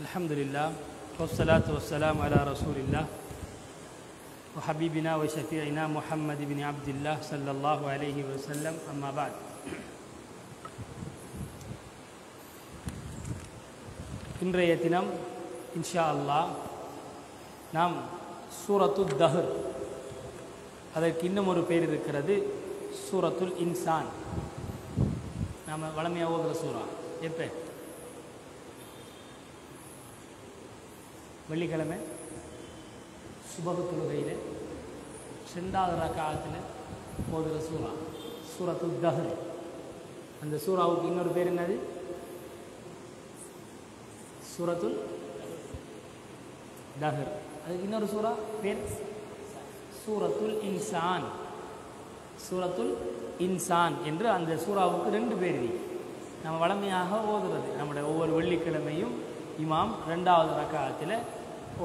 Alhamdulillah, wassalatu wassalamu ala rasulillah wa habibina wa shafi'ina Muhammad ibn Abdullah sallallahu alayhi wa sallam, amma ba'd. இன்றைய தினம் இன்ஷா அல்லாஹ் நாம் சூரத்துல் தஹர், அதற்கு இன்னும் ஒரு பேர் இருக்கிறது, சூரத்துல் இன்சான். நாம் வளமையாக ஓதுகிற சூறா எப்போ? வெள்ளிக்கிழமை சுபஹ் தொழுகையில் 2வது ரக்அத்தில் ஓதுகிற சூறா சூரத்துல் தஹர். அந்த சூறாவுக்கு இன்னொரு பேர் என்னது? சூரத்துல் தஹர். அதுக்கு இன்னொரு சூறா பேர் சூரத்துல் இன்சான். சூரத்துல் இன்சான் என்று அந்த சூறாவுக்கு 2 பேர். நம்ம வளமையாக ஓதுறது, நம்முடைய ஒவ்வொரு வெள்ளிக்கிழமையும் இமாம் 2வது ரக்அத்தில்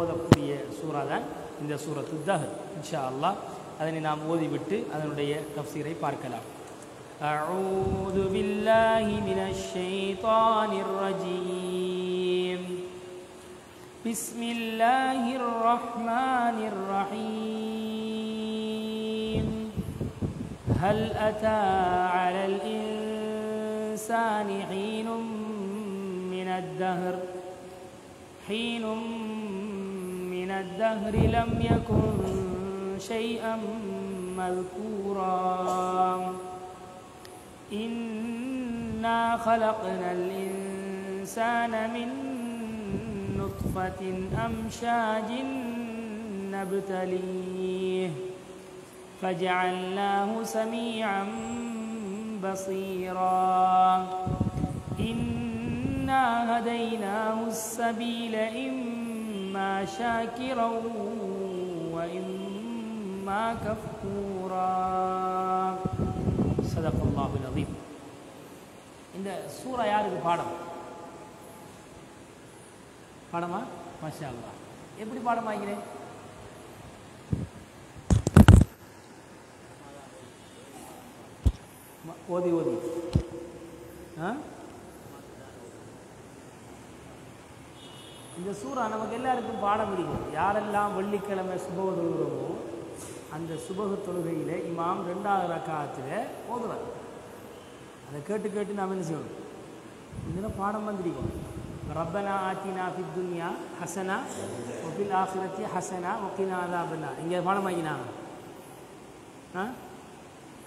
ஓதக்கூடிய சூறா தான் இந்த சூரத்துல் தஹர். இன்ஷா அல்லாஹ் அதனை நாம் ஓதிவிட்டு அதனுடைய தஃப்சீரை பார்க்கலாம். அஊது பில்லாஹி மினஷ் ஷைத்தானிர் ரஜீம். பிஸ்மில்லாஹிர் ரஹ்மானிர் ரஹீம். ஹல் அத்தா அலல் இன்சானி ஹீனும் மினத் தஹர் من الدهر لم يكن شيئا مذكورا إنا خلقنا الإنسان من نطفة أمشاج نبتليه فجعلناه سميعا بصيرا إنا هديناه السبيل إما شاكرا وإما كفورا صدق الله العظيم. இந்த சூரா யாருக்கு பாடம்? பாடமா? மாஷா அல்லாஹ். எப்படி பாடம் ஆகிறேன்? ஓதி ஓதி இந்த சூறா நமக்கு எல்லாருக்கும் பாடம் இருக்கும். யாரெல்லாம் வெள்ளிக்கிழமை சுபஹ் தொழுகிறோமோ அந்த சுபஹ் தொழுகையில் இமாம் 2வது ரக்அத்தில் ஓதுறாங்க. அதை கேட்டு கேட்டு நாம் என்ன செய்யணும்? இதில் பாடம் வந்திருக்கோம். ரப்பனா ஆத்தினா ஃபித் துன்யா ஹசனா வஃபில் ஆখিরাতি ஹசனா வகினா அஸாபன்னார். இங்கே பாடம் ஆகினாங்க.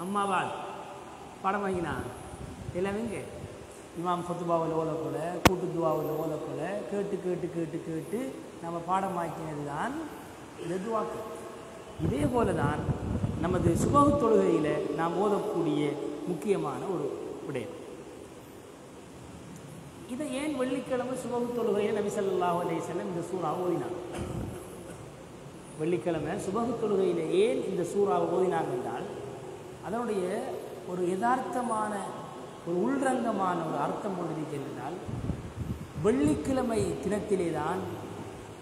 அம்மாவால் பாடம் ஆகினாங்க எல்லாமே. இங்கே இமாம் ஃபத்துபாவில் ஓதக்கொள்ள, கூட்டு துவாவில் ஓதக்கொள்ள கேட்டு கேட்டு கேட்டு கேட்டு நம்ம பாடமாக்கினது தான் இந்த துவாக்கு. இதே போல தான் நமது சுபஹ் தொழுகையில் நாம் ஓதக்கூடிய முக்கியமான ஒரு விடயம். இதை ஏன் வெள்ளிக்கிழமை சுபஹ் தொழுகையில் நபி ஸல்லல்லாஹு அலைஹி வஸல்லம் இந்த சூறாவை ஓதினாங்க? வெள்ளிக்கிழமை சுபஹ் தொழுகையில் ஏன் இந்த சூறாவை ஓதினாங்க என்றால் அதனுடைய ஒரு யதார்த்தமான ஒரு உள்ரங்கமான ஒரு அர்த்தம் கொண்டிருக்கின்றால் வெள்ளிக்கிழமை தினத்திலே தான்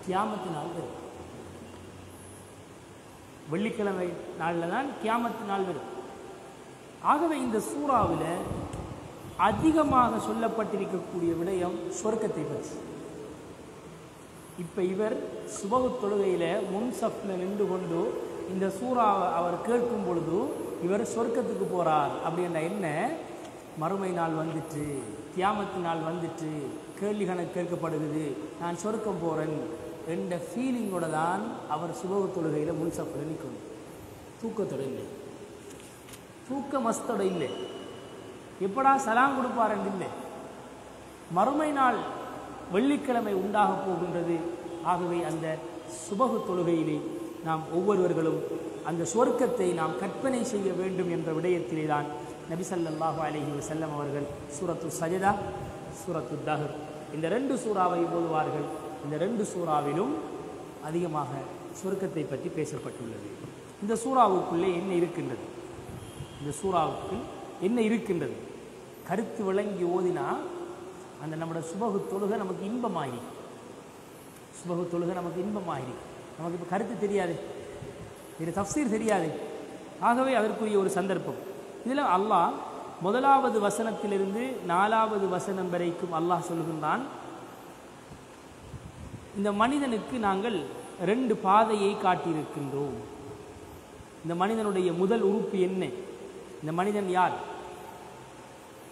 கியாமத்து நாள் வரும். வெள்ளிக்கிழமை நாளில் தான் கியாமத்து நாள் வரும். ஆகவே இந்த சூறாவில் அதிகமாக சொல்லப்பட்டிருக்கக்கூடிய விடயம் சொர்க்கத்தை பற்றி. இப்போ இவர் சுபஹ் தொழுகையில் முன்சஃப்ல நின்று கொண்டு இந்த சூறாவை அவர் கேட்கும் பொழுது இவர் சொர்க்கத்துக்கு போகிறார் அப்படின்ற என்ன, மறுமை நாள் வந்துட்டு, கியாமத்து நாள் வந்துட்டு, கேள்வி கணக்கு கேட்கப்படுகிறது, நான் சொர்க்கம் போகிறேன் என்ற ஃபீலிங்கோட தான் அவர் சுபஹ் தொழுகையில் முன்சஃபில் நிற்கணும். தூக்கத்தோடு இல்லை, தூக்க மஸ்தோட இல்லை, எப்படா சலாம் கொடுப்பார் இல்லை. மறுமை நாள் வெள்ளிக்கிழமை உண்டாக போகின்றது. ஆகவே அந்த சுபஹ் தொழுகையிலே நாம் ஒவ்வொருவர்களும் அந்த சொர்க்கத்தை நாம் கற்பனை செய்ய வேண்டும் என்ற விடயத்திலே தான் நபி ஸல்லல்லாஹு அலைஹி வஸல்லம் அவர்கள் சூரத்து சஜதா, சூரத்து தஹர் இந்த 2 சூறாவை ஓதுவார்கள். இந்த 2 சூறாவிலும் அதிகமாக சொர்க்கத்தை பற்றி பேசப்பட்டுள்ளது. இந்த சூறாவுக்குள்ளே என்ன இருக்கின்றது? இந்த சூறாவுக்கு என்ன இருக்கின்றது? கருத்து விளங்கி ஓதினா அந்த நம்முடைய சுபஹ் தொழுகை நமக்கு இன்பமாகி, சுபஹ் தொழுகை நமக்கு இன்பமாகி, நமக்கு இப்போ கருத்து தெரியாது, இது தஃப்சீர் தெரியாது. ஆகவே அதற்குரிய ஒரு சந்தர்ப்பம். இதில் அல்லாஹ் 1வது வசனத்திலிருந்து 4வது வசனம் வரைக்கும் அல்லாஹ் சொல்கின்றான், இந்த மனிதனுக்கு நாங்கள் 2 பாதையை காட்டியிருக்கின்றோம். இந்த மனிதனுடைய முதல் உறுப்பு என்ன, இந்த மனிதன் யார்,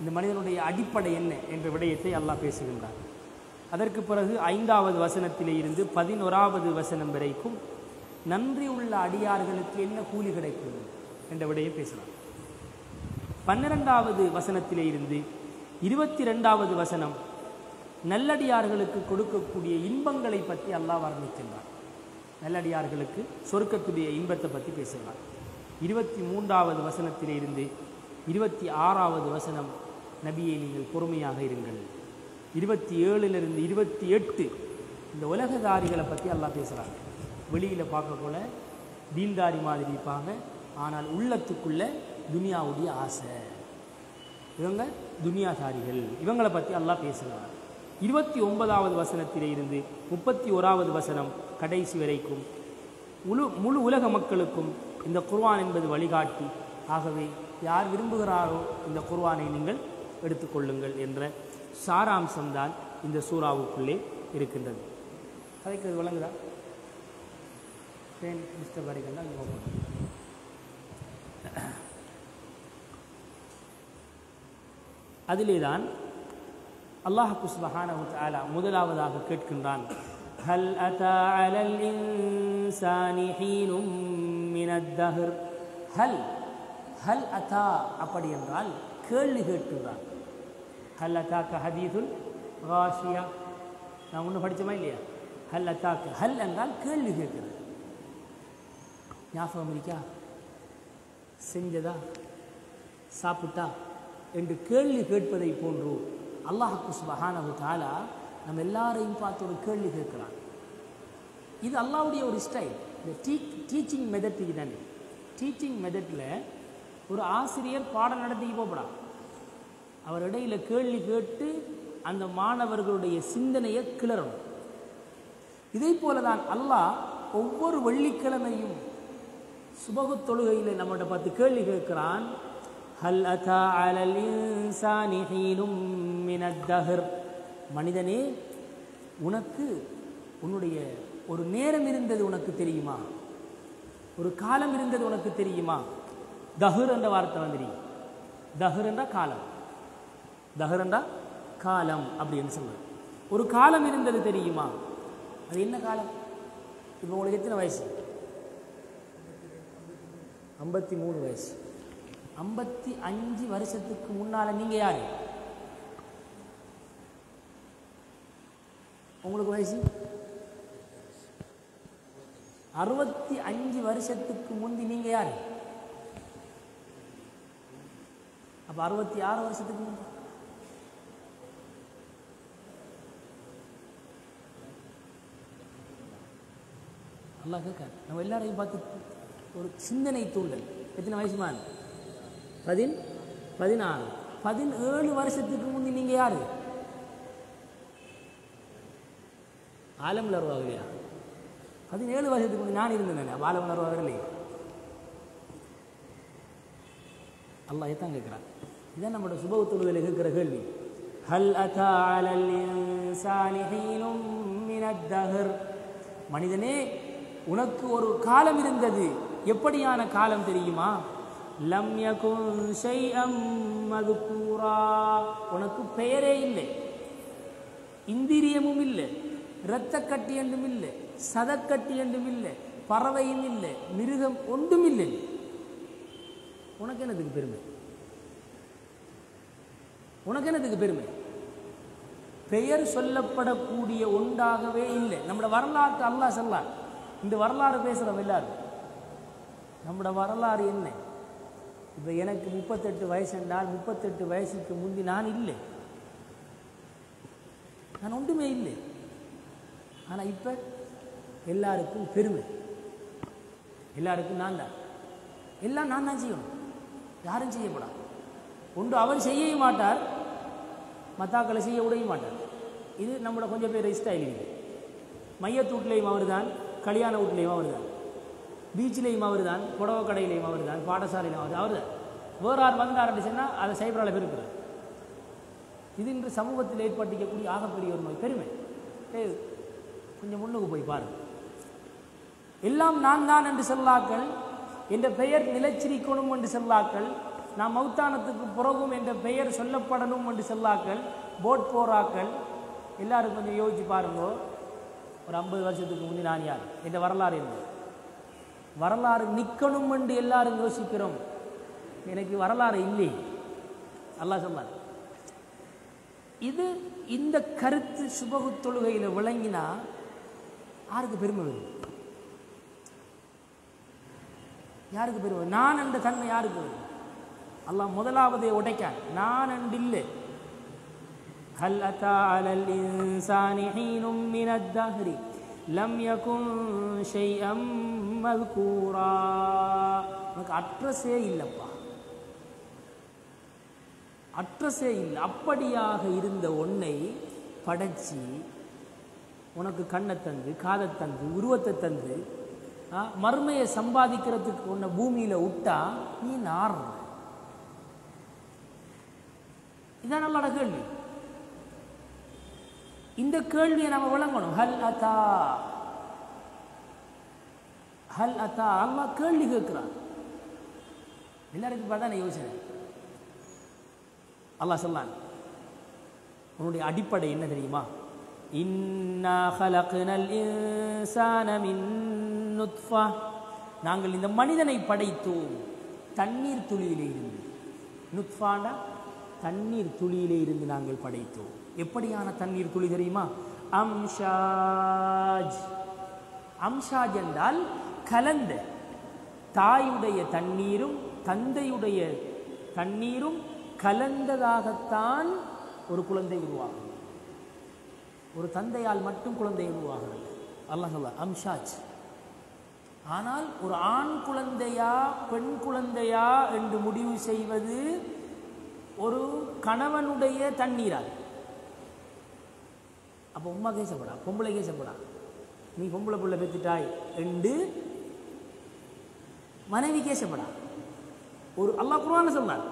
இந்த மனிதனுடைய அடிப்படை என்ன என்ற விடயத்தை அல்லாஹ் பேசுகின்றார். அதற்கு பிறகு 5வது வசனத்திலே இருந்து 11வது வசனம் வரைக்கும் நன்றி உள்ள அடியார்களுக்கு என்ன கூலி கிடைக்கும் என்ற விடயம் பேசலாம். 12வது வசனத்திலே இருந்து 22வது வசனம் நல்லடியார்களுக்கு கொடுக்கக்கூடிய இன்பங்களை பற்றி அல்லாஹ் வர்ணிக்கின்றார். நல்லடியார்களுக்கு சொர்க்கத்துடைய இன்பத்தை பற்றி பேசுகிறார். 23வது வசனத்திலே இருந்து 26வது வசனம் நபியை நீங்கள் பொறுமையாக இருங்கள். 27லிருந்து 28 இந்த உலகதாரிகளை பற்றி அல்லாஹ் பேசுகிறாங்க. வெளியில் பார்க்கக்கூட தீன்தாரி மாதிரி இருப்பாங்க, ஆனால் உள்ளத்துக்குள்ள துனியாவுடைய ஆசை, இவங்க துனியாதாரிகள், இவங்களை பற்றி அல்லாஹ் பேசுகிறார். 29வது வசனத்திலே இருந்து 31வது வசனம் கடைசி வரைக்கும் முழு உலக மக்களுக்கும் இந்த குர்ஆன் என்பது வழிகாட்டி. ஆகவே யார் விரும்புகிறாரோ இந்த குர்ஆனை நீங்கள் எடுத்துக்கொள்ளுங்கள் என்ற சாராம்சம்தான் இந்த சூறாவுக்குள்ளே இருக்கின்றது. கதைக்கிறது வழங்குதா? மிஸ்டர் வரைகள் அதிலே தான் அல்லாஹ் சுப்ஹானஹு வ தஆலா முதலாவதாக கேட்கின்றான், ஹல் அத்தா அலல் இன்சானி ஹீனும் மினத் தஹர். ஹல் அத்தா அப்படி என்றால் கேள்வி கேட்கின்றான். ஹல் அத்தாக்க ஹதீதுல் காஷியா, நான் ஒன்று படித்தோமா இல்லையா? ஹல் அத்தாக்க, ஹல் என்றால் கேள்வி கேட்கிறது. ஞாபகம் இருக்கா, செஞ்சதா, சாப்பிட்டா என்று கேள்வி கேட்பதை போன்று அல்லாஹ் சுப்ஹானஹு வ தஆலா நம்ம எல்லாரையும் பார்த்து ஒரு கேள்வி கேட்கிறான். இது அல்லாஹ்வுடைய ஒரு ஸ்டைல். இந்த டீச்சிங் மெத்தட் தானே. டீச்சிங் மெத்தடில் ஒரு ஆசிரியர் பாடம் நடத்திக்கு போகப்படாது, அவர் இடையில கேள்வி கேட்டு அந்த மாணவர்களுடைய சிந்தனையை கிளறணும். இதே போல தான் அல்லாஹ் ஒவ்வொரு வெள்ளிக்கிழமையும் சுபகு தொழுகையில் நம்மகிட்ட பார்த்து கேள்வி கேட்கிறான், ஹல் அத்தா அலல் இன்சானி ஹீனும் மினத் தஹர். மனிதனே, உனக்கு உன்னுடைய ஒரு நேரம் இருந்தது உனக்கு தெரியுமா, ஒரு காலம் இருந்தது உனக்கு தெரியுமா? தஹர் என்ற வார்த்தை வந்துடுங்க. தஹர் என்ற காலம், தஹர் என்ற காலம் அப்படின்னு சொல்லுது. ஒரு காலம் இருந்தது தெரியுமா? அது என்ன காலம்? இப்போ உங்களுக்கு எத்தனை வயசு? 53 வயசு. 55 வருஷத்துக்கு முன்னால் நீங்கள் யார்? உங்களுக்கு வயசு 65 வருஷத்துக்கு முந்தி நீங்கள் யார்? அப்போ 66 வருஷத்துக்கு முந்தி அல்லாஹ் கேட்க நம்ம எல்லாரையும் பார்த்து ஒரு சிந்தனை தூண்டல். எத்தனை வயசுமான்? 16. 17 வருஷத்துக்கு முந்தி நீங்கள் யார்? ஆலமில் வருவாங்கலையா? 17 வருஷத்துக்கு முந்தி நான் இருந்தேன். ஆலமில் வருவாங்க. அல்லாஹ் தான் கேட்குறான். இதுதான் நம்மளோட சுப தொழுகையில் கேட்குற கேள்வி. ஹல் அத்தா அலல் இன்சானி ஹீனும் மினத் தஹர். மனிதனே, உனக்கு ஒரு காலம் இருந்தது. எப்படியான காலம் தெரியுமா? லம் யகுன் ஷைஅம் மذ்கூரா. உனக்கு பெயரே இல்லை, இந்திரியமும் இல்லை, இரத்த கட்டி என்றும் இல்லை, சதக்கட்டி என்றும் இல்லை, பறவையும் இல்லை, மிருகம் ஒன்றும் இல்லை. உனக்கு என்னதுக்கு பெருமை? உனக்கு என்னதுக்கு பெருமை? பெயர் சொல்லப்படக்கூடிய ஒன்றாகவே இல்லை. நம்மளோட வரலாற்று அல்லாஹ் சொல்லார். இந்த வரலாறு பேசுகிறோம் எல்லாரும். நம்மளோட வரலாறு என்ன? இப்போ எனக்கு 38 வயசு என்றால் 38 வயசுக்கு முந்தி நான் இல்லை, நான் ஒன்றுமே இல்லை. ஆனால் இப்போ எல்லாருக்கும் பெருமை, எல்லாருக்கும் நான் தான், எல்லாம் நான் தான் செய்யணும், யாரும் செய்யப்படாது. ஒன்று அவர் செய்யவே மாட்டார், மத்தாக்களை செய்ய விடவே மாட்டார். இது நம்மளோட கொஞ்சம் பேர் ஸ்டைல். இது மையத்து வீட்லேயும் அவர் தான், கல்யாண வீட்லேயும் அவர் தான், பீச்சிலையும் அவர் தான், புடவை கடையிலையும் அவர் தான், பாடசாலையிலும் அவர் தான். வேறு யார் வந்தாருன்னு சொன்னால் அதை சைபரால் பெருக்கிறார். இது இன்று சமூகத்தில் ஏற்படுத்திக்கக்கூடிய ஆகப்பெரிய ஒரு நோய், பெருமை. கொஞ்சம் முன்னுக்கு போய் பாருங்க. எல்லாம் நான் தான் என்று சொல்லாக்கள், என்ற பெயர் நிலைச்சிரிக்கணும் என்று சொல்லாக்கள், நான் மௌத்தானத்துக்கு பிறகும் என்ற பெயர் சொல்லப்படணும் என்று சொல்லாக்கள், போட் போராக்கள். எல்லாரும் கொஞ்சம் யோசிச்சு பாருங்க. ஒரு 50 வருஷத்துக்கு முன்னே நான் யார், என்ற வரலாறு என்ன? வரலாறு நிற்கணும் என்று எல்லாரும் யோசிக்கிறோம். எனக்கு வரலாறு இல்லை. அல்லாஹ் சொன்னார். இது இந்த கருத்து சுபகு தொழுகையில் விளங்கினா யாருக்கு பெருமை வரும்? யாருக்கு பெருமை? நான் என்ற தன்மை யாருக்கு வரும்? அல்லாஹ் முதலாவதை உடைக்கான். நான் என்று இல்லை. ஹல் அத்தா அலல் இன்சானி ஹீனும் மினத் தஹ்ரி லம் யகுன் ஷைஅம் மذ்கூரா. உனக்கு அட்ரஸே இல்லைப்பா, அட்ரஸே இல்லை. அப்படியாக இருந்த ஒன்றை படைச்சி உனக்கு கண்ணை தந்து, காதை தந்து, உருவத்தை தந்து, மறுமையை சம்பாதிக்கிறதுக்கு உன்னை பூமியில் விட்டா நீ நார். இதான் நல்ல கேள்வி. இந்த கேள்வியை நம்ம விளங்கணும். ஹல் அத்தா, ஹல் அத்தா. அல்லாஹ் கேள்வி கேட்கிறான். எல்லாருக்கும் பார்த்தா நான் யோசனை. அல்லாஹ் சொல்லான், உன்னுடைய அடிப்படை என்ன தெரியுமா? இன்னா ஹலக்னல் இன்சான மின் நுத்ஃபா. நாங்கள் இந்த மனிதனை படைத்தோம் தண்ணீர் துளியிலே இருந்து. நுத்ஃபாண்டா தண்ணீர் துளியிலே இருந்து நாங்கள் படைத்தோம். எப்படியான தண்ணீர் துளி தெரியுமா? அம்ஷாஜ். அம்ஷாஜ் என்றால் கலந்த. தாயுடைய தண்ணீரும் தந்தையுடைய தண்ணீரும் கலந்ததாகத்தான் ஒரு குழந்தை உருவாகும். ஒரு தந்தையால் மட்டும் குழந்தை உருவாகிறது. அல்லாஹ் சொல்ல அம்ஷாஜ். ஆனால் ஒரு ஆண் குழந்தையா பெண் குழந்தையா என்று முடிவு செய்வது ஒரு கணவனுடைய தண்ணீரால். அப்போ உம்மா கேசப்படா, பொம்பளை கேசப்படா, நீ பொம்பளை பிள்ளை பெற்றுட்டாய் என்று மனைவி கேசப்படா. ஒரு அல்லாஹ் குர்ஆன்ல சொன்னார்,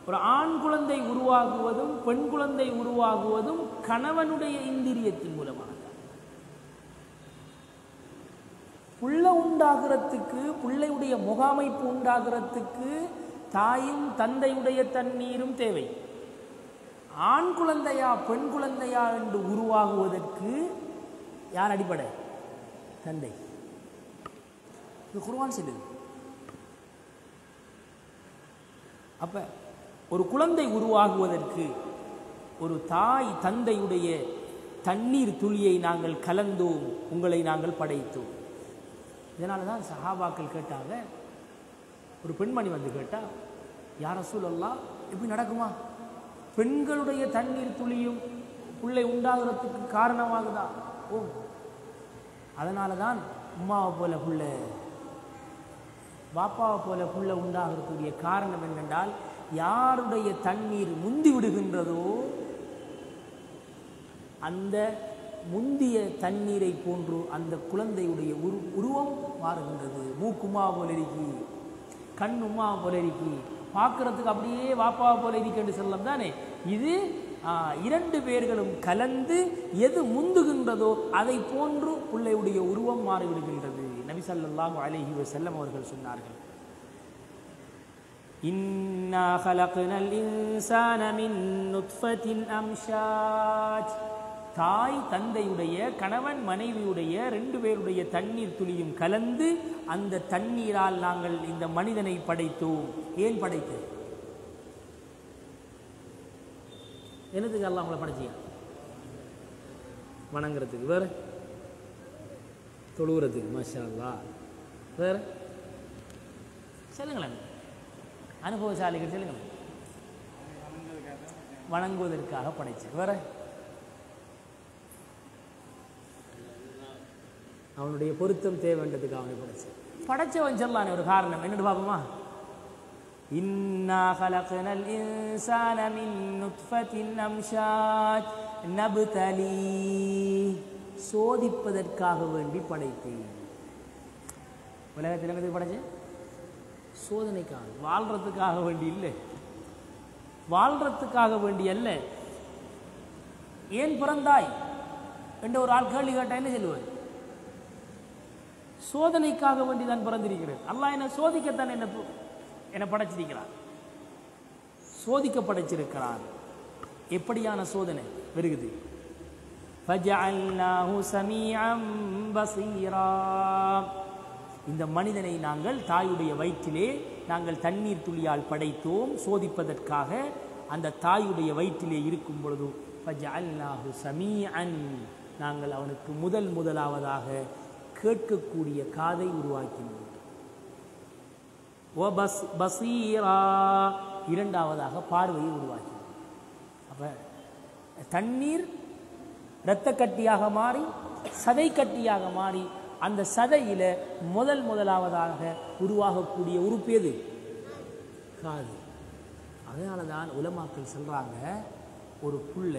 ஒரு ஆண் குழந்தை உருவாகுவதும் பெண் குழந்தை உருவாகுவதும் கணவனுடைய இந்திரியத்தின் மூலமாக. புள்ள உண்டாகிறதுக்கு, பிள்ளையுடைய முகாமைப்பு உண்டாகிறதுக்கு தாயும் தந்தையுடைய தண்ணீரும் தேவை. ஆண் குழந்தையா பெண் குழந்தையா என்று உருவாகுவதற்கு யார் அடிப்படை? தந்தை. இது குர்ஆன் சொல்லுது. அப்ப ஒரு குழந்தை உருவாகுவதற்கு ஒரு தாய் தந்தையுடைய தண்ணீர் துளியை நாங்கள் கலந்தோம், உங்களை நாங்கள் படைத்தோம். இதனால தான் சஹாபாக்கள் கேட்டாங்க. ஒரு பெண்மணி வந்து கேட்டா, யா ரசூலல்லாஹ், எப்படி நடக்குமா? பெண்களுடைய தண்ணீர் துளியும் பிள்ளை உண்டாகிறதுக்கு காரணமாகுதா? ஓ, அதனால தான் உம்மாவை போல புள்ள, பாப்பாவை போல புள்ள உண்டாகிறதுக்குரிய காரணம் என்னென்றால், யாருடைய தண்ணீர் முந்தி விடுகின்றதோ அந்த முந்திய தண்ணீரை போன்று அந்த குழந்தையுடைய உருவம் மாறுகின்றது. மூக்குமா போல இருக்கி, கண் உமா போல இருக்கி, பார்க்கறதுக்கு அப்படியே வாப்பா போல இருக்கேன்னு சொல்லலாம் தானே. இது இரண்டு பேர்களும் கலந்து எது முந்துகின்றதோ அதை போன்று பிள்ளையுடைய உருவம் மாறிவிடுகின்றது. நபி ஸல்லல்லாஹு அலைஹி வஸல்லம் அவர்கள் சொன்னார்கள், இன்னா ஹலக்னல் இன்சான மின் நுத்ஃபத்தின் அம்ஷாஜ். தாய் தந்தையுடைய, கணவன் மனைவியுடைய ரெண்டு பேருடைய தண்ணீர் துளியும் கலந்து அந்த தண்ணீரால் நாங்கள் இந்த மனிதனை படைத்தோம். ஏன் படைத்தோம்? என்னதுக்கு அல்லாஹ் உங்களை படைச்சியா? வணங்குறதுக்கு, வேற தொழுகிறதுக்கு, மாஷா அல்லாஹ், வேற சொல்லுங்களேன், அனுபவசாலிகள் சொல்லுங்களேன். வணங்குவதற்காக படைச்சேன். வேற அவனுடைய பொருத்தம் தேவைன்றதுக்கு அவனை படைச்சேன். படைச்சவன் சொல்லானே ஒரு காரணம் என்னன்னு பார்ப்போமா? இன்னா ஹலக்னல் இன்சான மின் நுத்ஃபத்தின் அம்ஷாஜ் நப்தலி. சோதிப்பதற்காக வேண்டி படைத்தேன். உலகத்தில் என்னது படைச்சேன்? சோதனைக்காக, வாழ்றதுக்காக வேண்டி இல்லை, வாழ்றதுக்காக வேண்டி அல்ல. ஏன் பிறந்தாய்? என்ற ஒரு ஆள் கேள்வி கேட்டால் என்ன சொல்லுவார்? சோதனைக்காக வேண்டிதான் பிறந்திருக்கிறேன், அல்லாஹ் என்ன சோதிக்கத்தான் என்ன படைச்சிருக்கிறான், சோதிக்க படைச்சிருக்கிறான். எப்படியான சோதனை வருகிறது? فَجَعَلْنَاهُ سَمِيعًا بَصِيرًا. இந்த மனிதனை நாங்கள் தாயுடைய வயிற்றிலே நாங்கள் தண்ணீர் துளியால் படைத்தோம் சோதிப்பதற்காக. அந்த தாயுடைய வயிற்றிலே இருக்கும் பொழுது فَجَعَلْنَاهُ سَمِيعًا, நாங்கள் அவனுக்கு முதலாவதாக கேட்கக்கூடிய காதை உருவாக்கினோம். وَبَصِيرًا, இரண்டாவதாக பார்வையை உருவாக்கினோம். அப்ப தண்ணீர் இரத்த கட்டியாக மாறி சதை கட்டியாக மாறி அந்த சதையில முதலாவதாக உருவாகக்கூடிய உறுப்பு எது? காது. அதனால தான் உலமாக்கள் சொல்றாங்க, ஒரு புள்ள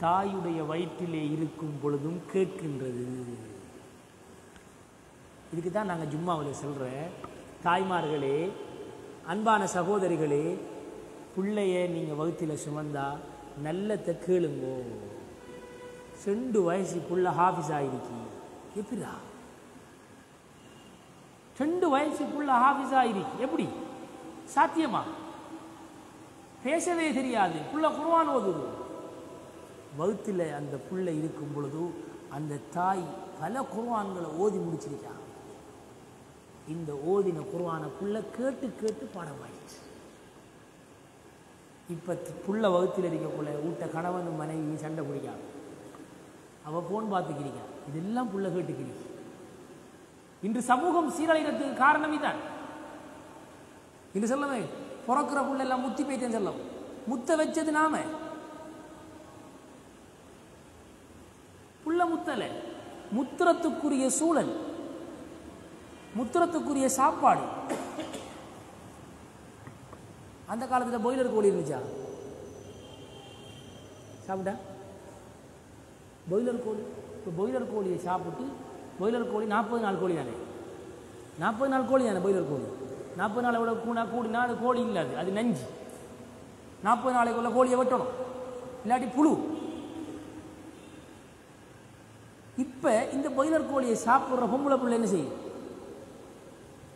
தாயுடைய வயிற்றிலே இருக்கும் பொழுதும் கேட்கின்றது. இதுக்கு தான் நாங்கள் ஜும்மாவில் சொல்ற, தாய்மார்களே, அன்பான சகோதரிகளே, பிள்ளைய நீங்கள் வகுத்தில் சுமந்தா நல்லத்தை கேளுங்கோ. 2 வயசு புள்ள ஹாஃபிஸ் ஆகிருக்கு. எப்படிடா 2 வயசு புள்ள ஹாஃபிஸ் ஆகிருக்கு? எப்படி சாத்தியமா? பேசவே தெரியாது, புள்ள குர்ஆன் ஓதுது. வகுத்தில் அந்த புள்ள இருக்கும் பொழுது அந்த தாய் பல குர்ஆன்களை ஓதி முடிச்சிருக்காங்க. இந்த ஓதின குர்ஆனை புள்ள கேட்டு கேட்டு பாடமாயிடுச்சு. இப்போ புள்ள வகுத்தில் இருக்கக்குள்ள வீட்டை கணவன் மனைவி சண்டை பிடிக்காது, அவள் ஃபோன் பார்த்துக்கிறீங்க, இதெல்லாம் புள்ள கேட்டுக்கிறீங்க. இன்று சமூகம் சீரழிகிறதுக்கு காரணம் இதான். இன்று சொல்லவே பிறக்கிற புள்ள எல்லாம் முத்தி போயிட்டேன்னு சொல்லும். முத்த வச்சது நாம, புள்ள முத்தலை. முத்திரத்துக்குரிய சூழல், முத்திரத்துக்குரிய சாப்பாடு. அந்த காலத்தில் பாய்லர் கோழி இருந்துச்சா? சாப்பிட்டா பாய்லர் கோழி. இப்போ பாய்லர் கோழியை சாப்பிட்டு, பாய்லர் கோழி 40 நாள் கோழி தானே, 40 நாள் கோழி தானே பாய்லர் கோழி. 40 நாளை விட கூடினா அது கோழி இல்லாது, அது நஞ்சு. 40 நாளைக்குள்ள கோழியை வெட்டணும், இல்லாட்டி புழு. இப்போ இந்த பாய்லர் கோழியை சாப்பிட்ற பொம்பளை பிள்ளை என்ன செய்யும்?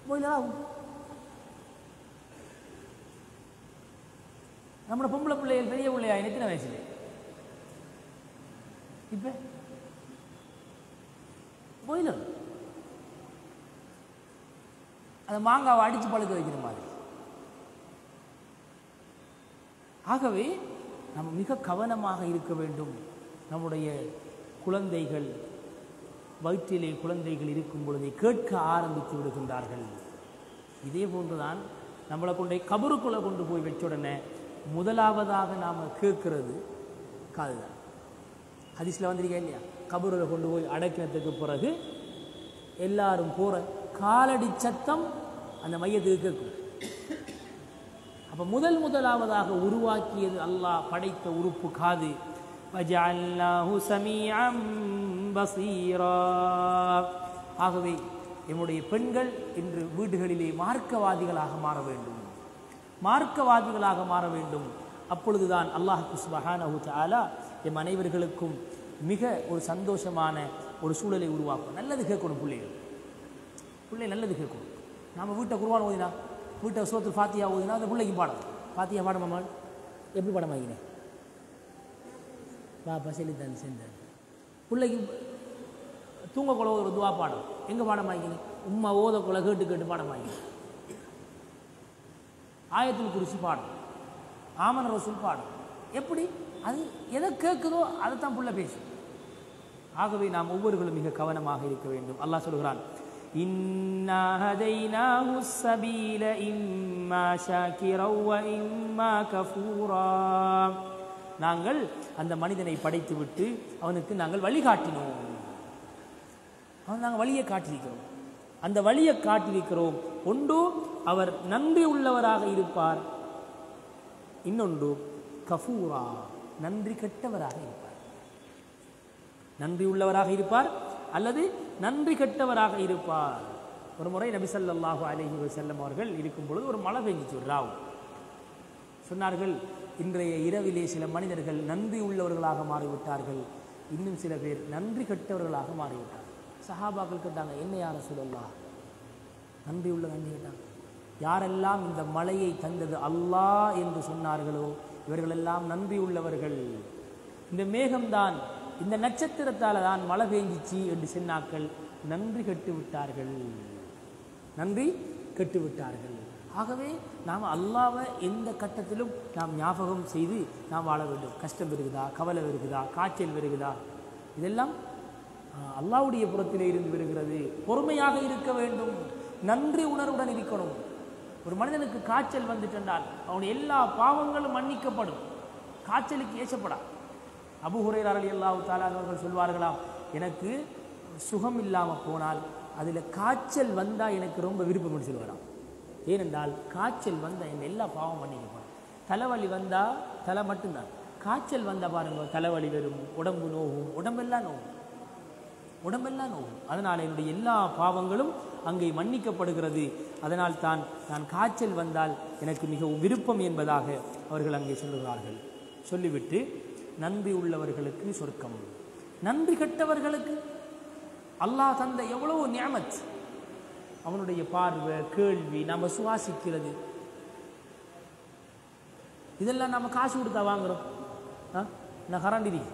பாய்லர் ஆகும். நம்மளோட பொம்பளை பிள்ளைகள் பெரிய பிள்ளையா எத்தனை வயசுல? இப்ப பாய்லர் அந்த மாங்காவை அடித்து பழுக்க வைக்கிற மாதிரி. ஆகவே நம்ம மிக கவனமாக இருக்க வேண்டும். நம்முடைய குழந்தைகள் வயிற்றிலே குழந்தைகள் இருக்கும் பொழுதே கேட்க ஆரம்பித்து விடுகின்றார்கள். இதே போன்றுதான் நம்மளை கொண்டே கபருக்குள்ளே கொண்டு போய் வச்ச உடனே முதலாவதாக நாம் கேட்கறது காதுதான். ஹதீஸ்ல வந்திருக்கா இல்லையா? கபூரில் கொண்டு போய் அடக்கினத்துக்கு பிறகு எல்லாரும் போகிற காலடி சத்தம் அந்த மையத்துக்கு கேட்கும். அப்போ முதலாவதாக உருவாக்கியது அல்லாஹ் படைத்த உறுப்பு காது. வஜஅல்நாஹு ஸமீஅன் பஸீரா. ஆகவே நம்முடைய பெண்கள் இன்று வீடுகளிலே மார்க்கவாதிகளாக மாற வேண்டும், மார்க்கவாதிகளாக மாற வேண்டும். அப்பொழுதுதான் அல்லாஹ் சுப்ஹானஹு தஆலா எம் அனைவர்களுக்கும் மிக ஒரு சந்தோஷமான ஒரு சூழலை உருவாக்கும். நல்லது கேட்கணும் பிள்ளை நல்லது கேட்கணும். நாம் வீட்டை குர்ஆன் ஓதினா, வீட்டை சூரத்துல் ஃபாத்திஹா ஓதினா அந்த பிள்ளைக்கு பாடம். ஃபாத்திஹா பாடமாமா? எப்படி பாடமாகினேன்? பாப்பா செல்லித்தான் செஞ்சார். பிள்ளைக்கு தூங்கக்குள்ள ஒரு துவா பாடம் எங்கே பாடமாகினேன்? உம்மா ஓதக்குள்ள கேட்டு கேட்டு பாடமாகினேன். ஆயத்துல் குர்சி பாடம், ஆமன ரசூல் பாடம். எப்படி? அது எதை கேட்குதோ அதைத்தான் புள்ள பேசும். ஆகவே நாம் ஒவ்வொருவர்களும் மிக கவனமாக இருக்க வேண்டும். அல்லாஹ் சொல்கிறான், இன்னா ஹதைனாஹு ஸபீல இம்மா ஷாகிரன் வ இம்மா கஃபூரா. நாங்கள் அந்த மனிதனை படைத்துவிட்டு அவனுக்கு நாங்கள் வழிகாட்டினோம். நாங்கள் வழியை காட்டியிருக்கிறோம். அந்த வழியை காட்டியிருக்கிறோம். ஒன்று அவர் நன்றி உள்ளவராக இருப்பார், இன்னொன்று கஃபூரா நன்றி கெட்டவராக இருப்பார். நன்றி உள்ளவராக இருப்பார் அல்லது நன்றி கெட்டவராக இருப்பார். ஒரு முறை நபி ஸல்லல்லாஹு அலைஹி வஸல்லம் அவர்கள் இருக்கும் பொழுது ஒரு மழை பெஞ்சிச்சு, ஒரு ராவு. சொன்னார்கள், இன்றைய இரவிலே சில மனிதர்கள் நன்றி உள்ளவர்களாக மாறிவிட்டார்கள், இன்னும் சில பேர் நன்றி கெட்டவர்களாக மாறிவிட்டார். சஹாபாக்கள் கேட்டாங்க, என்ன யா ரசூலல்லாஹ், நன்றி உள்ள நன்றி கேட்டாங்க. யாரெல்லாம் இந்த மழையை தந்தது அல்லாஹ் என்று சொன்னார்களோ இவர்களெல்லாம் நன்றி உள்ளவர்கள். இந்த மேகம்தான், இந்த நட்சத்திரத்தால் தான் மழை பெஞ்சிச்சு என்று சொன்னாக்கள் நன்றி கெட்டு விட்டார்கள், நன்றி கெட்டு விட்டார்கள். ஆகவே நாம் அல்லாஹ்வை எந்த கட்டத்திலும் நாம் ஞாபகம் செய்து நாம் வாழ வேண்டும். கஷ்டம் வருகுதா, கவலை வருகுதா, காய்ச்சல் வருகுதா, இதெல்லாம் அல்லாஹ்வுடைய புறத்திலே இருந்து வருகிறது. பொறுமையாக இருக்க வேண்டும், நன்றி உணர்வுடன் இருக்கணும். ஒரு மனிதனுக்கு காய்ச்சல் வந்துட்டென்றால் அவனுடைய எல்லா பாவங்களும் மன்னிக்கப்படும், காய்ச்சலுக்கு ஏசப்படா. அபூ ஹுரைரா ரலியல்லாஹு தஆலா அவர்கள் சொல்வார்களாம், எனக்கு சுகம் இல்லாமல் போனால் அதில் காய்ச்சல் வந்தால் எனக்கு ரொம்ப விருப்பம்னு சொல்லுவாராம். ஏனென்றால் காய்ச்சல் வந்தால் என் எல்லா பாவம் மன்னிக்கப்படும். தலைவலி வந்தால் தலை மட்டும்தான், காய்ச்சல் வந்தால் பாருங்கள் தலைவலி வரும், உடம்பு நோவும், உடம்பெல்லாம் நோவும், உடம்பெல்லாம் நோவும். அதனால் என்னுடைய எல்லா பாவங்களும் அங்கே மன்னிக்கப்படுகிறது. அதனால் தான் நான் காய்ச்சல் வந்தால் எனக்கு மிகவும் விருப்பம் என்பதாக அவர்கள் அங்கே சொல்லுகிறார்கள். சொல்லிவிட்டு நன்றி உள்ளவர்களுக்கு சொர்க்கம், நன்றி கெட்டவர்களுக்கு அல்லாஹ் தந்த எவ்வளவு நிஅமத், அவனுடைய பார்வை, கேள்வி, நம்ம சுவாசிக்கிறது, இதெல்லாம் நம்ம காசு கொடுத்தா வாங்குறோம். நான் கரண்ட் இருக்கு,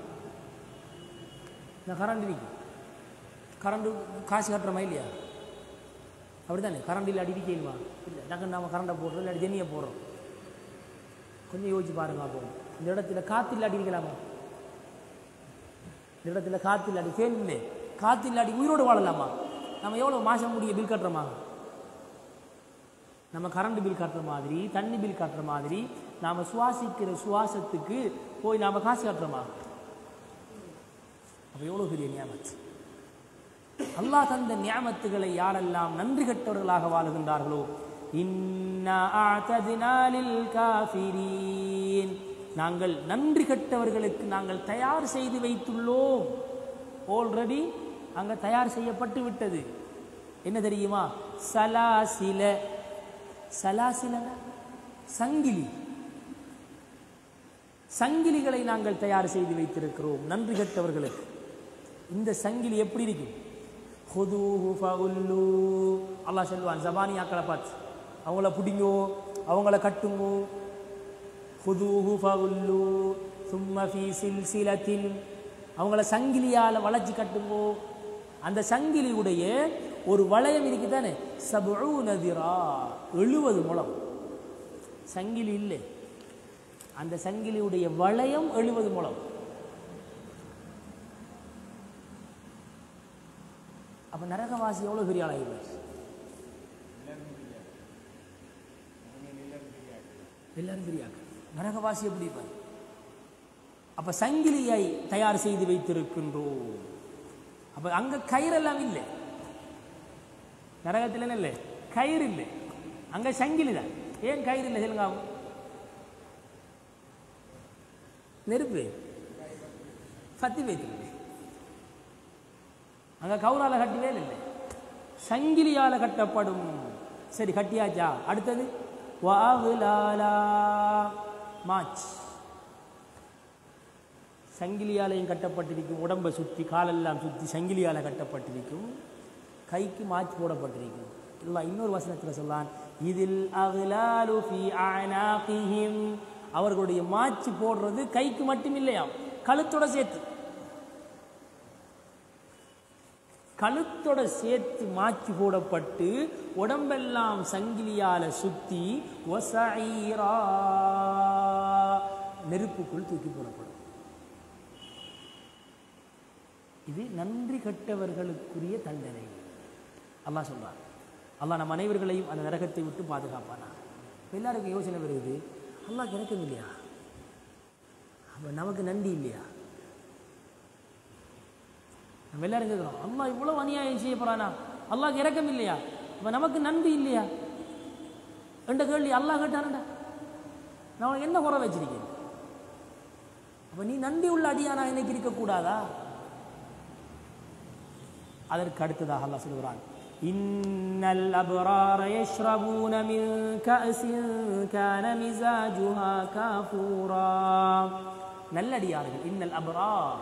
கரண்டு காசு கட்டுறமா இல்லையா? அப்படி தானே, கரண்ட் இல்லை அடி கேள்வா இல்லை, டக்குன்னு நம்ம கரண்டை போடுறோம், இல்லை ஜென்னியை போடுறோம். கொஞ்சம் யோசிச்சு பாருங்க. அப்போ இந்த இடத்துல காற்று இல்லாடி இருக்கலாமா? இந்த இடத்துல காற்று இல்லாடி, ஃபேன் இல்லை, காற்று இல்லாடி உயிரோடு வாழலாமா? நம்ம எவ்வளோ மாதம் முடிய பில் கட்டுறோமா? நம்ம கரண்ட் பில் கட்டுற மாதிரி, தண்ணி பில் கட்டுற மாதிரி நாம் சுவாசிக்கிற சுவாசத்துக்கு போய் நாம் காசு கட்டுறோமா? அப்போ எவ்வளோ பெரிய நியாமத். அல்லாஹ் தந்த நியாமத்துகளை யாரெல்லாம் நன்றி கெட்டவர்களாக வாழுகின்றார்களோ, இன்னா அஅதத்னா லில் காஃபிரீன், நாங்கள் நன்றி கெட்டவர்களுக்கு நாங்கள் தயார் செய்து வைத்துள்ளோம். ஆல்ரெடி அங்கே தயார் செய்யப்பட்டு விட்டது. என்ன தெரியுமா? சலாசில, சலாசில சங்கிலி, சங்கிலிகளை நாங்கள் தயார் செய்து வைத்திருக்கிறோம் நன்றி கெட்டவர்களுக்கு. இந்த சங்கிலி எப்படி இருக்கும்? ஹுதூஹு ஃபகுல்லு, அல்லாஹ் சொல்லுவான் ஜபானியாக்களை பார்த்து, அவங்கள பிடிங்கோ, அவங்கள கட்டுங்கோ. ஹுதூஹு ஃபகுல்லு சும்ம ஃபீ சில்சிலத்தின், அவங்கள சங்கிலியால் வளைச்சி கட்டுங்கோ. அந்த சங்கிலியுடைய ஒரு வளையம் இருக்குதானே, 70 திரா, 70 முழம். சங்கிலி இல்லை, அந்த சங்கிலியுடைய வளையம் 70 முழம். அப்ப நரகவாசி எவ்வளவு பெரிய ஆளாயிருப்பார்? எல்லாரும் பெரியாக்க, நரகவாசி எப்படி இருப்பார்? அப்ப சங்கிலியை தயார் செய்து வைத்திருக்கின்றோம். அப்ப அங்க கயிறெல்லாம் இல்லை, நரகத்தில் இல்லை கயிறு இல்லை, அங்க சங்கிலி தான். ஏன் கயிறு இல்லை சொல்லுங்க? நெருப்பு பத்தி வைத்திருக்கு, அங்க கவுரால கட்டவே இல்லை, சங்கிலியால கட்டப்படும். சரி கட்டியாச்சா? அடுத்தது மாச், சங்கிலியாலையும் கட்டப்பட்டிருக்கும், உடம்பை சுற்றி காலெல்லாம் சுற்றி சங்கிலியால கட்டப்பட்டிருக்கும், கைக்கு மாச்சு போடப்பட்டிருக்கும். இல்லை இன்னொரு வசனத்தில் சொல்லான், இதில் அக்லாலு ஃபீ அனாகிஹிம், அவர்களுடைய மாச்சு போடுறது கைக்கு மட்டும் இல்லையா, கழுத்தோட சேர்த்து, கழுத்தோட சேர்த்து மாச்சு போடப்பட்டு உடம்பெல்லாம் சங்கிலியால சுத்தி வஸஈரா, நெருப்புக்குள் தூக்கி போடப்படும். இது நன்றி கெட்டவர்களுக்குரிய தண்டனை. அல்லாஹ் சொல்றார். அல்லாஹ் நம் அனைவர்களையும் அந்த நரகத்தை விட்டு பாதுகாப்பானா. எல்லாருக்கும் யோசனை வருது, அல்லாஹ் இறக்கம் இல்லையா, அப்ப நமக்கு நன்றி இல்லையா? நம்ம எல்லாரும் கேட்கிறோம், அல்லாஹ் இவ்வளவு அநியாயம் செய்ய போறானா, அல்லாஹ் இறக்கம் இல்லையா, அப்ப நமக்கு நன்றி இல்லையா என்ற கேள்வி அல்லாஹ் கேட்டான்டா. நான் உனக்கு என்ன குறை வச்சிருக்கேன்? அப்ப நீ நன்றி உள்ள அடியானா இன்னைக்கு இருக்கக்கூடாதா? அதற்கு அடுத்ததாக அல்லாஹ் சொல்கிறான், இன்னல் அப்ரார யஷ்ரபூன மின் கஅஸின் கான மிஸாஜுஹா காஃபூரா. நல்லடியார்கள், இன்னல் அப்ரார்,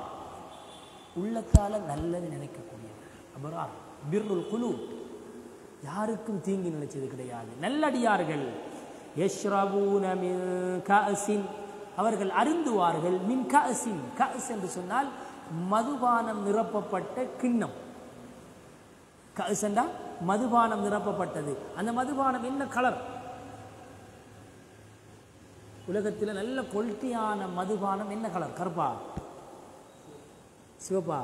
உள்ளத்தால் நல்லது நினைக்கக்கூடியவர். அபரார் பிர்ருல் குலூப், யாருக்கும் தீங்கு நினைச்சது கிடையாது. நல்லடியார்கள். யஷ்ரபூன மின் கஅஸின், அவர்கள் அருந்துவார்கள். மின் கஅஸின், கஅஸ் என்று சொன்னால் மதுபானம் நிரப்பப்பட்ட கிண்ணம். கஅஸ் என்றால் மதுபானம் நிரப்பப்பட்டது. அந்த மதுபானம் என்ன கலர்? உலகத்தில் நல்ல குவாலிட்டியான மதுபானம் என்ன கலர்? கருப்பா, சிவப்பா?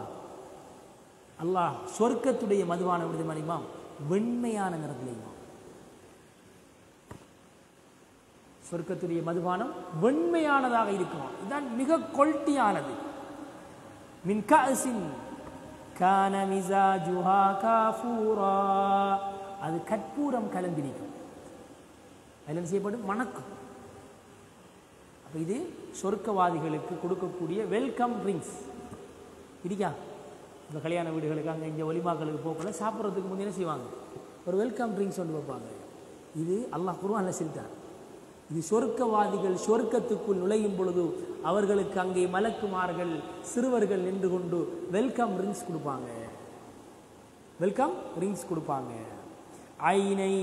அல்லாஹ் சொர்க்கத்துடைய மதுபானம் விடுது மணிமாம் வெண்மையான நிறத்திலேயுமா. சொர்க்கத்துடைய மதுபானம் வெண்மையானதாக இருக்குமா. இதுதான் மிக குவாலிட்டியானது. மின் கஅஸின் கான மிஸாஜுஹா காஃபூரா, அது கற்பூரம் கலந்திருக்கும். அதில் என்ன செய்யப்படும்? மணக்கும். அப்போ இது சொர்க்கவாதிகளுக்கு கொடுக்கக்கூடிய வெல்கம் ட்ரிங்க்ஸ் இருக்கா. இந்த கல்யாண வீடுகளுக்கு அங்கே இங்கே ஒலிமாக்களுக்கு போகல சாப்பிட்றதுக்கு முன்னே என்ன செய்வாங்க? ஒரு வெல்கம் ட்ரிங்க்ஸ் ஒன்று வைப்பாங்க. இது அல்லாஹ் குர்ஆன்ல சொல்லிட்டார். இது சொர்க்கவாதிகள் சொர்க்கத்துக்குள் நுழையும் பொழுது அவர்களுக்கு அங்கே மலக்குமார்கள் சிறுவர்கள் நின்று கொண்டு வெல்கம் ட்ரிங்க்ஸ் கொடுப்பாங்க. வெல்கம் ட்ரிங்க்ஸ் கொடுப்பாங்க. ஐனை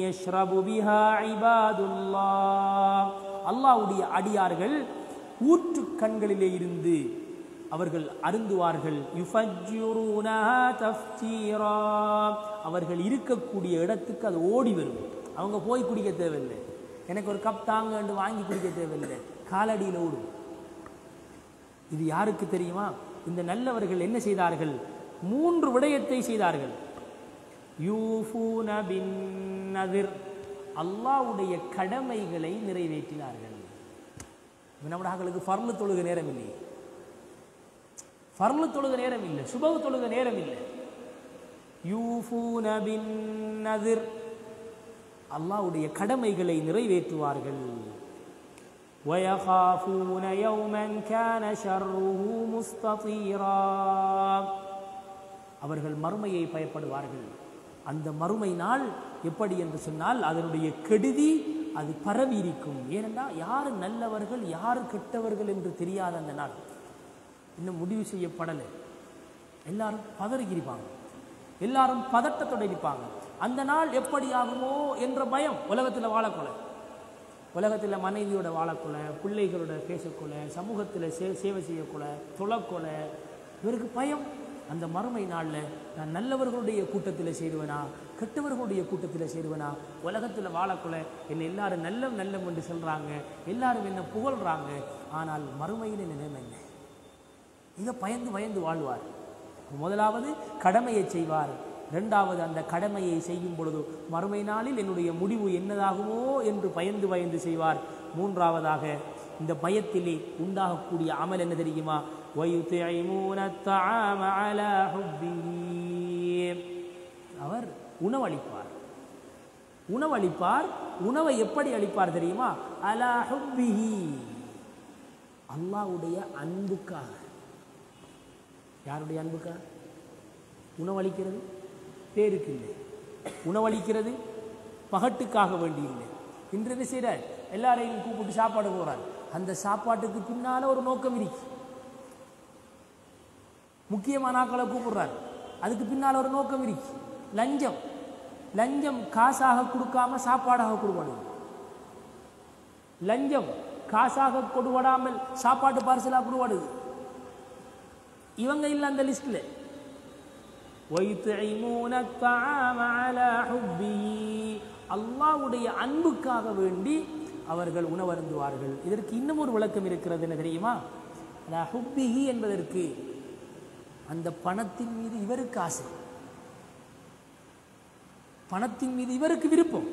யஷ்ரபு பிஹா இபாதுல்லாஹ், அல்லாஹ்வுடைய அடியார்கள் ஊற்று கண்களிலே இருந்து அவர்கள் அருந்துவார்கள். யுஃபஜ்ஜிரூனஹா தஃப்ஜீரா, அவர்கள் இருக்கக்கூடிய இடத்துக்கு அது ஓடி வரும். அவங்க போய் குடிக்க தேவையில்லை. எனக்கு ஒரு கப் தாங்க என்று வாங்கி குடிக்க தேவையில்லை, காலடியில் ஓடும். இது யாருக்கு தெரியுமா? இந்த நல்லவர்கள் என்ன செய்தார்கள்? 3 விடயத்தை செய்தார்கள். யூஃபூன பின் நதிர், அல்லாஹ்வுடைய கடமைகளை நிறைவேற்றினார்கள். நம்முடைய ஆட்களுக்கு ஃபர்லு தொழுக நேரம் இல்லை, ஃபர்லு தொழுக நேரம் இல்லை, சுபஹ் தொழுக நேரம் இல்லை. யூஃபூன பின் நதிர், அல்லாஹ்வுடைய கடமைகளை நிறைவேற்றுவார்கள். வயகாஃபூன யௌமன் கான ஷர்ருஹு முஸ்ததீரா, அவர்கள் மறுமையை பயப்படுவார்கள். அந்த மறுமை நாள் எப்படி என்று சொன்னால் அதனுடைய கெடுதி அது பரவி இருக்கும். ஏனென்றால் யார் நல்லவர்கள் யார் கெட்டவர்கள் என்று தெரியாத அந்த நாள் இன்னும் முடிவு செய்யப்படலை. எல்லாரும் பதறிக்கிருப்பாங்க, எல்லாரும் பதட்டத்தோடு இருப்பாங்க. அந்த நாள் எப்படி ஆகுமோ என்ற பயம். உலகத்தில் வாழக்கொலை, உலகத்தில் மனைவியோட வாழக்கொலை, பிள்ளைகளோட பேசக்கொலை, சமூகத்தில் சேவை செய்யக்கொலை, தொழக்கொலை, இவருக்கு பயம். அந்த மறுமை நாளில் நான் நல்லவர்களுடைய கூட்டத்தில் சேருவேனா கெட்டவர்களுடைய கூட்டத்தில் சேருவேனா? உலகத்தில் வாழக்கொலை என்னை எல்லாரும் நல்ல என்று சொல்கிறாங்க, எல்லாரும் என்ன புகழ்கிறாங்க. ஆனால் மறுமையில் நிலைமை என்ன? இதை பயந்து வாழ்வார். முதலாவது கடமையை செய்வார். 2வது அந்த கடமையை செய்யும் பொழுது மறுமை நாளில் என்னுடைய முடிவு என்னதாகுமோ என்று பயந்து செய்வார். 3வதாக இந்த பயத்திலே உண்டாகக்கூடிய அமல் என்ன தெரியுமா? அவர் உணவளிப்பார். உணவை எப்படி அளிப்பார் தெரியுமா? அலா ஹுப்பிஹி, அல்லாஹ்வுடைய அன்புக்காக. யாருடைய அன்புக்காக? உணவளிக்கிறது பேருக்கு இல்லை, உணவளிக்கிறது பகட்டுக்காக வேண்டி இல்லை. இன்று என்ன செய்கிறார்? எல்லாரையும் கூப்பிட்டு சாப்பாடு போகிறார். அந்த சாப்பாட்டுக்கு பின்னால் ஒரு நோக்கம் இருக்கு. முக்கியமான ஆட்களை கூப்பிடுறார், அதுக்கு பின்னால் ஒரு நோக்கம் இருக்கு. லஞ்சம் காசாக கொடுக்காம சாப்பாடாக கொடுக்கணும். லஞ்சம் காசாக கொடுபடாமல் சாப்பாட்டு பார்சலாக கொடுபடுது. இவங்க இல்லை அந்த லிஸ்ட்ல. அல்லாஹ்வுடைய அன்புக்காக வேண்டி அவர்கள் உணவருந்துவார்கள். இதற்கு இன்னும் ஒரு விளக்கம் இருக்கிறது. என்ன தெரியுமா? ஹுப்பிஹி என்பதற்கு அந்த பணத்தின் மீது இவருக்கு ஆசை, பணத்தின் மீது இவருக்கு விருப்பம்.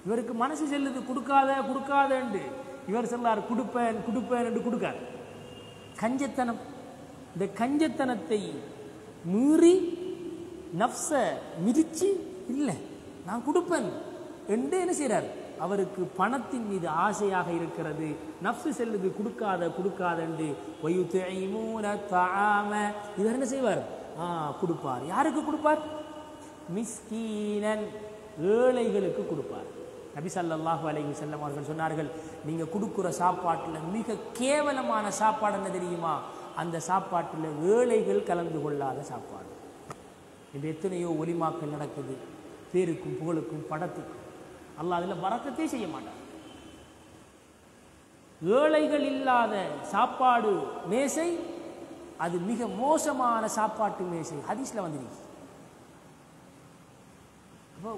இவருக்கு மனசு செல்லுது கொடுக்காத என்று. இவர் சொல்லார் கொடுப்பேன் என்று கொடுக்கார். கஞ்சத்தனம். இந்த கஞ்சத்தனத்தை மீறி நஃப்ஸ மிதிச்சு இல்லை நான் கொடுப்பேன் என்று என்ன செய்கிறார்? அவருக்கு பணத்தின் மீது ஆசையாக இருக்கிறது. நஃப்ஸு செல்லுது கொடுக்காத என்று. இவர் என்ன செய்வார்? கொடுப்பார். யாருக்கு கொடுப்பார்? மிஸ்கீனன், ஏழைகளுக்கு கொடுப்பார். நபி ஸல்லல்லாஹு அலைஹி வஸல்லம் அவர்கள் சொன்னார்கள், நீங்கள் கொடுக்குற சாப்பாட்டில் மிக கேவலமான சாப்பாடு என்ன தெரியுமா? அந்த சாப்பாட்டில் ஏழைகள் கலந்து கொள்ளாத சாப்பாடு. இன்று எத்தனையோ ஒலிமாக்கள் நடக்குது, பேருக்கும் புகழுக்கும் படத்துக்கும். அல்லாஹ் அதில் பரக்கத்தே செய்ய மாட்டார். ஏழைகள் இல்லாத சாப்பாடு மேசை அது மிக மோசமான சாப்பாட்டு மேசை. ஹதீஸ்ல வந்துருக்கு. அப்போ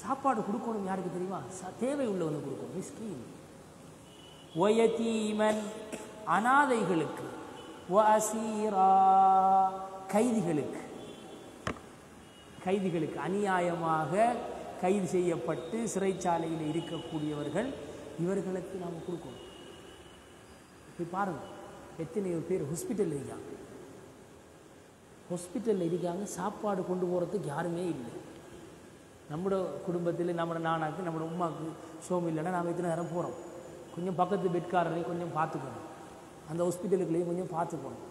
சாப்பாடு கொடுக்கணும் யாருக்கு தெரியுமா? தேவை உள்ளவனுக்கு கொடுக்கணும். மிஸ்கீன், வயதீமன் அனாதைகளுக்கு, வஅசீரா கைதிகளுக்கு அநியாயமாக கைது செய்யப்பட்டு சிறைச்சாலையில் இருக்கக்கூடியவர்கள், இவர்களுக்கு நாம் கொடுக்கணும். போய் பாருங்க, எத்தனையோ பேர் ஹாஸ்பிட்டலில் இருக்காங்க, சாப்பாடு கொண்டு போகிறதுக்கு யாருமே இல்லை. நம்மளோட குடும்பத்தில் நம்மளோட நானாக்கு நம்மளோட உமாவுக்கு சோம் இல்லைன்னா நாம் எத்தனை நேரம் போகிறோம். கொஞ்சம் பக்கத்து பெட்காரரையும் கொஞ்சம் பார்த்துக்கணும், அந்த ஹாஸ்பிட்டலுக்குள்ளேயும் கொஞ்சம் பார்த்துக்கணும்.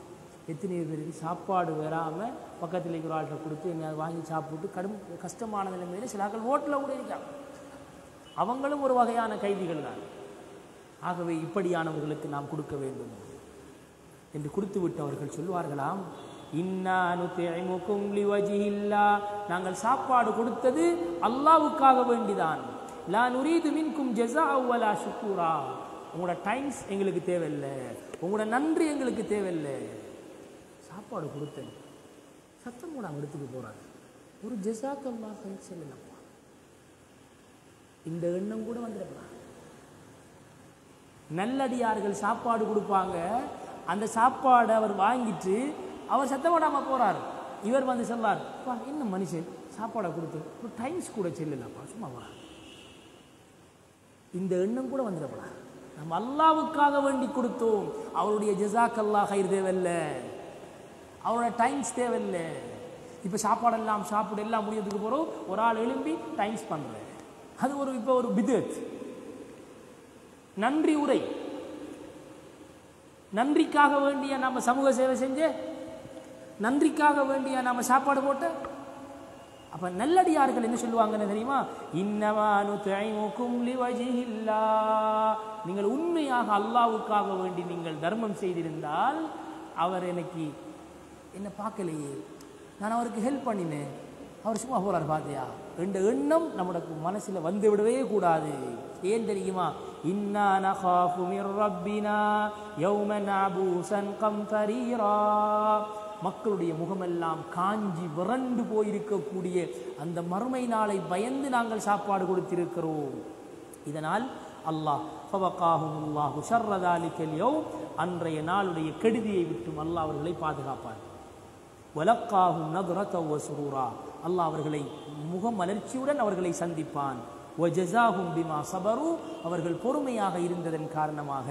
எத்தனை பேருக்கு சாப்பாடு வராமல் பக்கத்தில் இருக்கிற ஆள்கிட்ட கொடுத்து என்ன வாங்கி சாப்பிட்டு கடும் கஷ்டமான நிலைமையில் சில ஆட்கள் ஓட்டில் கூட இருக்காங்க. அவங்களும் ஒரு வகையான கைதிகள் தான். ஆகவே இப்படியானவர்களுக்கு நாம் கொடுக்க வேண்டும் என்று கொடுத்து விட்டு அவர்கள் சொல்வார்களாம், நாங்கள் சாப்பாடு கொடுத்தது அல்லாஹ்வுக்காக வேண்டிதான். லா நுரீது மின்கும் ஜஸாஅ வலா ஷுக்கூரா. உங்களோட டைம்ஸ் எங்களுக்கு தேவையில்லை, உங்களோட நன்றி எங்களுக்கு தேவையில்லை. சாப்பாடு கொடுத்தேன், சத்தம் கூட அவங்க எடுத்துட்டு போறாங்க, ஒரு ஜஸாக்கல்லாஹ் கைர் சொல்லலப்பா. இந்த எண்ணம் கூட வந்துடலாம். நல்லடியார்கள் சாப்பாடு கொடுப்பாங்க, அந்த சாப்பாடை அவர் வாங்கிட்டு அவர் சத்தம் போடாமல் போறார். இவர் வந்து சொல்லார், என்ன மனுஷன் சாப்பாடை கொடுத்து ஒரு டைம்ஸ் கூட செல்லலப்பா, சும்மா போறார். இந்த எண்ணம் கூட வந்துடப்படா. நம்ம அல்லாஹ்வுக்காக வேண்டி கொடுத்தோம், அவருடைய ஜஸாக்கல்லாஹ் கைர் தேவையில்லை, அவரோட டைம்ஸ் தேவையில்லை. இப்போ சாப்பாடெல்லாம் சாப்பிட எல்லாம் முடியறதுக்கு போகிறோம், ஒரு ஆள் எழும்பி டைம்ஸ் பண்ணுறேன். அது இப்போ ஒரு பிதத். நன்றி உரை, நன்றிக்காக வேண்டிய நம்ம சமூக சேவை செஞ்ச, நன்றிக்காக வேண்டிய நம்ம சாப்பாடு போட்ட. அப்ப நல்லடியார்கள் என்ன சொல்லுவாங்கன்னு தெரியுமா? இன்னமா நுத்இமுகும் லிவஜ்ஹில்லாஹ். நீங்கள் உண்மையாக அல்லாஹ்வுக்காக வேண்டி நீங்கள் தர்மம் செய்திருந்தால், அவர் எனக்கு என்ன பார்க்கலையே, நான் அவருக்கு ஹெல்ப் பண்ணினேன், அவர் சும்மா போறார் பாத்தியா என்ற எண்ணம் நம்மளுக்கு மனசுல வந்து விடவே கூடாது. ஏன் தெரியுமா? இன்னா நகாஃபு மிர் ரப்பினா யௌமன் அபூசன் கம்தரீரா. மக்களுடைய முகமெல்லாம் காஞ்சி விரண்டு போயிருக்கக்கூடிய அந்த மறுமை நாளை பயந்து நாங்கள் சாப்பாடு கொடுத்திருக்கிறோம். இதனால் அல்லாஹ் ஃபவகாஹுமுல்லாஹு ஷர்ர ஸாலிகல் யௌம், அன்றைய நாளுடைய கெடுதியை விட்டும் அல்லாஹ் அவர்களை பாதுகாப்பார். வலக்காஹும் நதுரத வ சுரூரா, அல்லாஹ் அவர்களை முகமலர்ச்சியுடன் அவர்களை சந்திப்பான். வஜஸாஹும் பிமா ஸபரு, அவர்கள் பொறுமையாக இருந்ததன் காரணமாக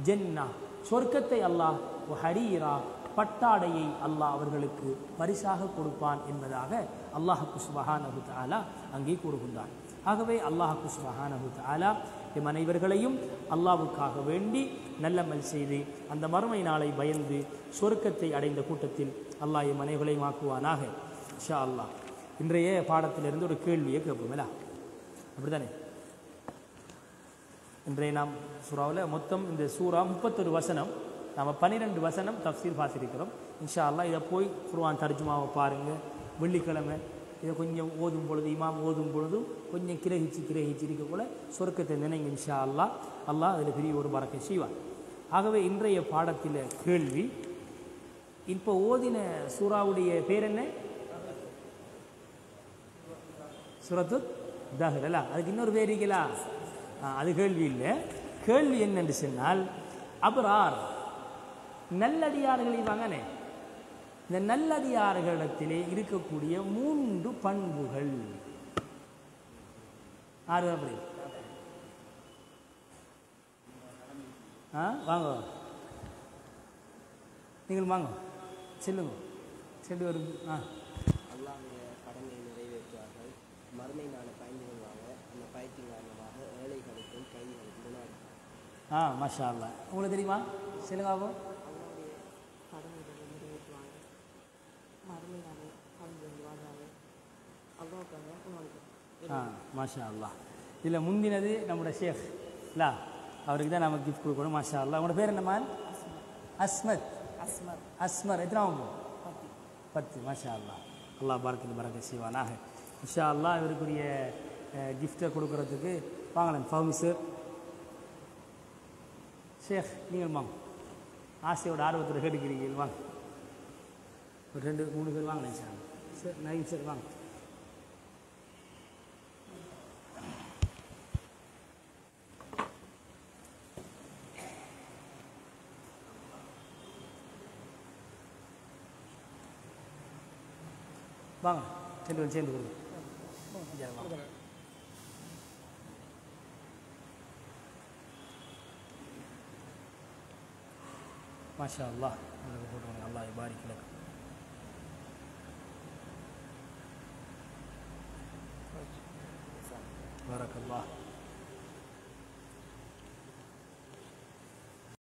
ஜன்னா சொர்க்கத்தை அல்லாஹ், ஹரீரா பட்டாடையை அல்லாஹ் அவர்களுக்கு பரிசாக கொடுப்பான் என்பதாக அல்லாஹ் சுப்ஹானஹு வ தஆலா அங்கே கூறுகின்றான். ஆகவே அல்லாஹ் சுப்ஹானஹு வ தஆலா எம் அனைவர்களையும் அல்லாஹ்வுக்காக வேண்டி நல்லமல் செய்து அந்த மறுமை நாளை பயந்து சொர்க்கத்தை அடைந்த கூட்டத்தில் அல்லாஹ் எம் அனைவர்களையும் ஆக்குவானாக. இன்ஷா அல்லாஹ் இன்றைய பாடத்திலிருந்து ஒரு கேள்வியை கேட்போம்ல, அப்படித்தானே? இன்றைய நாம் சூறாவில் மொத்தம் இந்த சூறா 31 வசனம், நாம் 12 வசனம் தஃப்சீர் பார்த்திருக்கிறோம். இன்ஷா அல்லாஹ் இதை போய் குர்ஆன் தர்ஜுமாவை பாருங்கள். வெள்ளிக்கிழமை இதை கொஞ்சம் ஓதும் பொழுது, இமாம் ஓதும் பொழுதும் கொஞ்சம் கிரகிச்சு இருக்கக்குள்ள சொர்க்கத்தை நினைங்க. இன்ஷா அல்லாஹ் அல்லாஹ் அதில் பெரிய ஒரு பரக்கை செய்வார். ஆகவே இன்றைய பாடத்தில் கேள்வி, இப்போ ஓதின சூறாவுடைய பேர் என்ன? சூரத்து தஹர் அல்ல, அதுக்கு இன்னொரு பேர் இருக்கலா? அது கேள்வி இல்லை. கேள்வி என்னென்று சொன்னால், அப்ரார் நல்லடியார்களை வாங்கனே, இந்த நல்லடியார்களிடத்திலே இருக்கக்கூடிய 3 பண்புகள். ஆறு அப்படி வாங்க, நீங்கள் வாங்க, செல்லுங்க, சென்று வரும். அல்லாஹ்வுடைய கடமையை நிறைவேற்றுவார்கள், மறுமை நாளை பயந்து கொள்வாங்க, அந்த பயத்தின் காரணமாக ஏழைகளுக்கும் கைதிகளுக்கும் உணவு. மாஷா அல்லாஹ். உங்களுக்கு தெரியுமா? செல்லுங்க. அல்லாஹ்வுடைய கடமைகளை நிறைவேற்றுவாங்க, மறுமை நாளை பயந்து கொள்வாங்க, அல்லாஹ்வுக்காக உணவு. மாஷா அல்லாஹ். இதில் முந்தினது நம்முடைய ஷேக் இல்லா, அவருக்கு தான் நம்ம கிஃப்ட் கொடுக்கணும். மாஷா அல்லாஹ். உங்களோட பேர் என்னம்மா? அஸ்மத். அஸ்மர் அஸ்மர் எத்தனாவது பத்தி 10 மாஷா அல்லாஹ். அல்லாஹ் பாரத்தில் பரக்க செய்வானாக. இன்ஷா அல்லாஹ் இவருக்குரிய கிஃப்டை கொடுக்கறதுக்கு வாங்கலாம். ஃபஹமி சார், ஷேக் நீங்கள் வாங்க, ஆசையோட ஆர்வத்தோடு கேட்டுக்கிறீங்க, வாங்க. ஒரு 2-3 பேர் வாங்கலாம் சார். சார் நவீன் சார் வாங்க. வாங்க சேர்ந்து கொடுங்க. வாங்க. மாஷா அல்லாஹ். போட்டுருங்க. அல்லாஹ் இபாரிக் லக். பாரக் அல்லாஹ்.